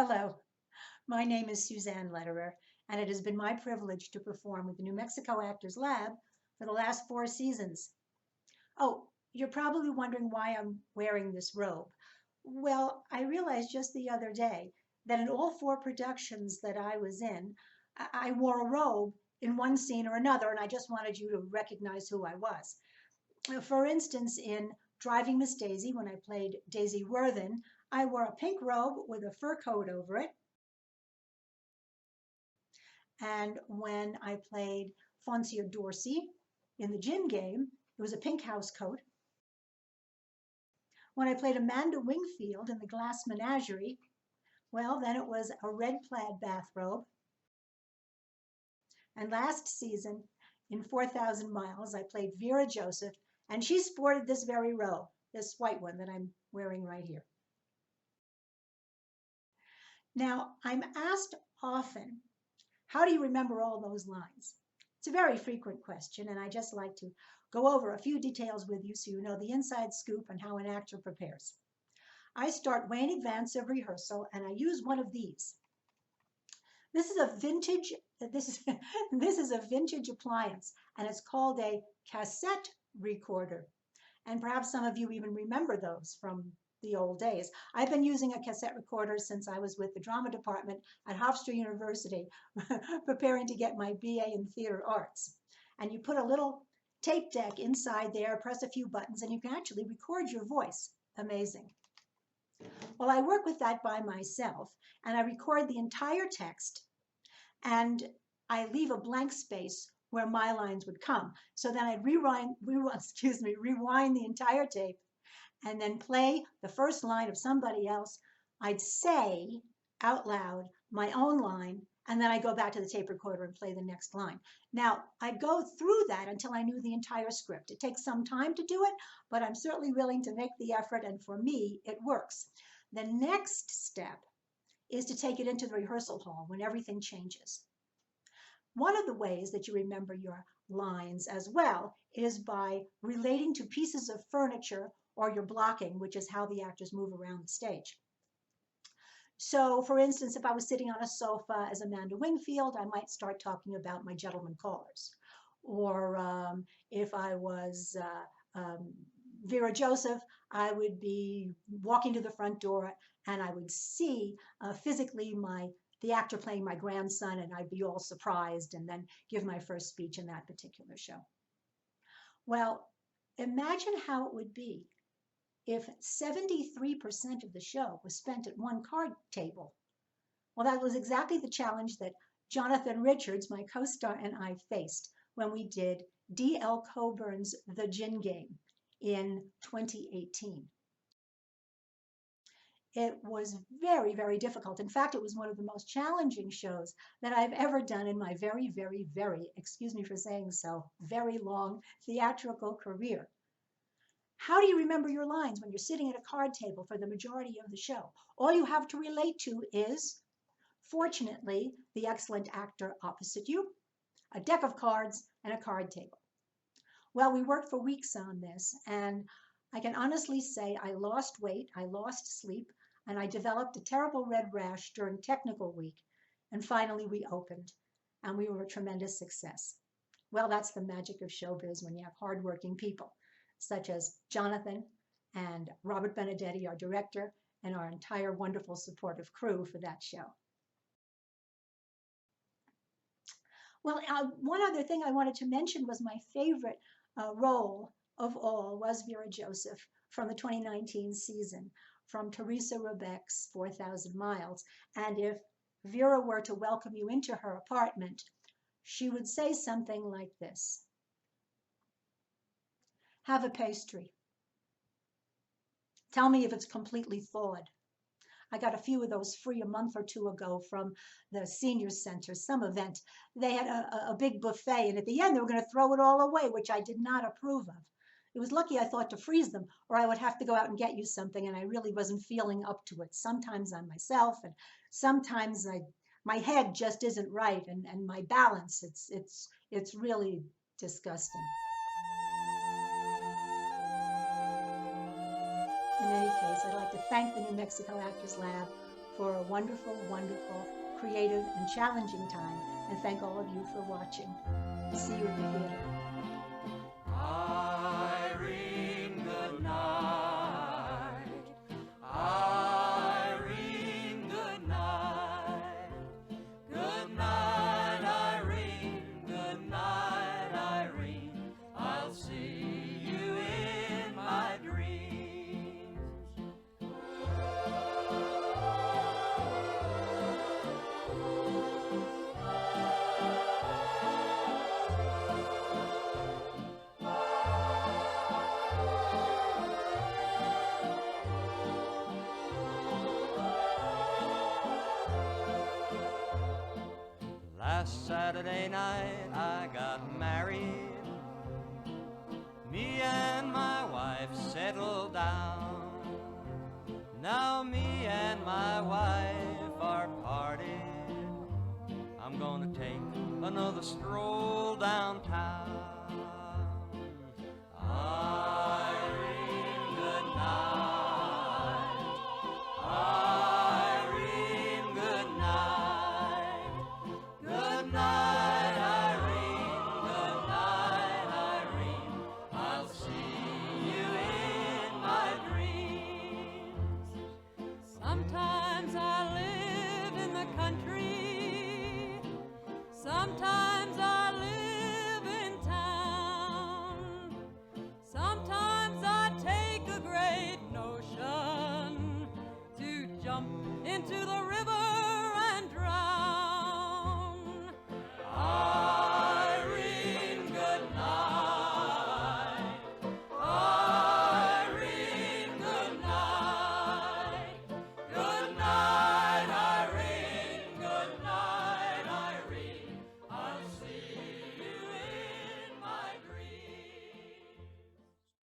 Hello, my name is Suzanne Lederer, and it has been my privilege to perform with the New Mexico Actors Lab for the last 4 seasons. Oh, you're probably wondering why I'm wearing this robe. Well, I realized just the other day that in all 4 productions that I was in, I wore a robe in one scene or another, and I just wanted you to recognize who I was. For instance, in Driving Miss Daisy, when I played Daisy Worthen, I wore a pink robe with a fur coat over it. And when I played Fancia Dorsey in the gin game, it was a pink house coat. When I played Amanda Wingfield in the Glass Menagerie, well, then it was a red plaid bathrobe. And last season, in 4,000 Miles, I played Vera Joseph, and she sported this very robe, this white one that I'm wearing right here. Now, I'm asked often, how do you remember all those lines? It's a very frequent question, and I just like to go over a few details with you so you know the inside scoop on how an actor prepares. I start way in advance of rehearsal, and I use one of these. This is a vintage appliance, and it's called a cassette recorder. And perhaps some of you even remember those from the old days. I've been using a cassette recorder since I was with the drama department at Hofstra University, preparing to get my BA in theater arts. And you put a little tape deck inside there, press a few buttons, and you can actually record your voice. Amazing. Well, I work with that by myself, and I record the entire text, and I leave a blank space where my lines would come. So then I'd rewind the entire tape and then play the first line of somebody else. I'd say out loud my own line, and then I'd go back to the tape recorder and play the next line. Now, I'd go through that until I knew the entire script. It takes some time to do it, but I'm certainly willing to make the effort, and for me, it works. The next step is to take it into the rehearsal hall when everything changes. One of the ways that you remember your lines as well is by relating to pieces of furniture or your blocking, which is how the actors move around the stage. So, for instance, if I was sitting on a sofa as Amanda Wingfield, I might start talking about my gentleman callers. Or if I was Vera Joseph, I would be walking to the front door and I would see physically the actor playing my grandson, and I'd be all surprised and then give my first speech in that particular show. Well, imagine how it would be if 73% of the show was spent at one card table. Well, that was exactly the challenge that Jonathan Richards, my co-star, and I faced when we did D.L. Coburn's The Gin Game in 2018. It was very, very difficult. In fact, it was one of the most challenging shows that I've ever done in my very, very, very, excuse me for saying so, very long theatrical career. How do you remember your lines when you're sitting at a card table for the majority of the show? All you have to relate to is, fortunately, the excellent actor opposite you, a deck of cards, and a card table. Well, we worked for weeks on this, and I can honestly say I lost weight, I lost sleep, and I developed a terrible red rash during technical week. And finally, we opened, and we were a tremendous success. Well, that's the magic of showbiz when you have hardworking people, such as Jonathan and Robert Benedetti, our director, and our entire wonderful supportive crew for that show. Well, one other thing I wanted to mention was my favorite role of all was Vera Joseph from the 2019 season, from Teresa Rebeck's 4,000 Miles. And if Vera were to welcome you into her apartment, she would say something like this: "Have a pastry. Tell me if it's completely thawed." I got a few of those free a month or two ago from the senior center, some event. They had a big buffet, and at the end they were going to throw it all away, which I did not approve of. It was lucky I thought to freeze them, or I would have to go out and get you something, and I really wasn't feeling up to it. Sometimes I'm myself, and sometimes my head just isn't right, and my balance, it's really disgusting. In any case, I'd like to thank the New Mexico Actors Lab for a wonderful, wonderful, creative, and challenging time, and thank all of you for watching. See you at the theater. Irene, good night. Irene, good night. Good night, Irene. Good night, Irene. I'll see you in my dreams. Last Saturday night I got married. Me and my wife settled down. Now me and my wife are parted. I'm gonna take another stroll downtown. Irene, good night. Irene, good night. Good night, Irene. Good night, Irene. I'll see you in my dreams. Sometimes I live in the country. Sometimes I live in town. Sometimes I take a great notion to jump into the river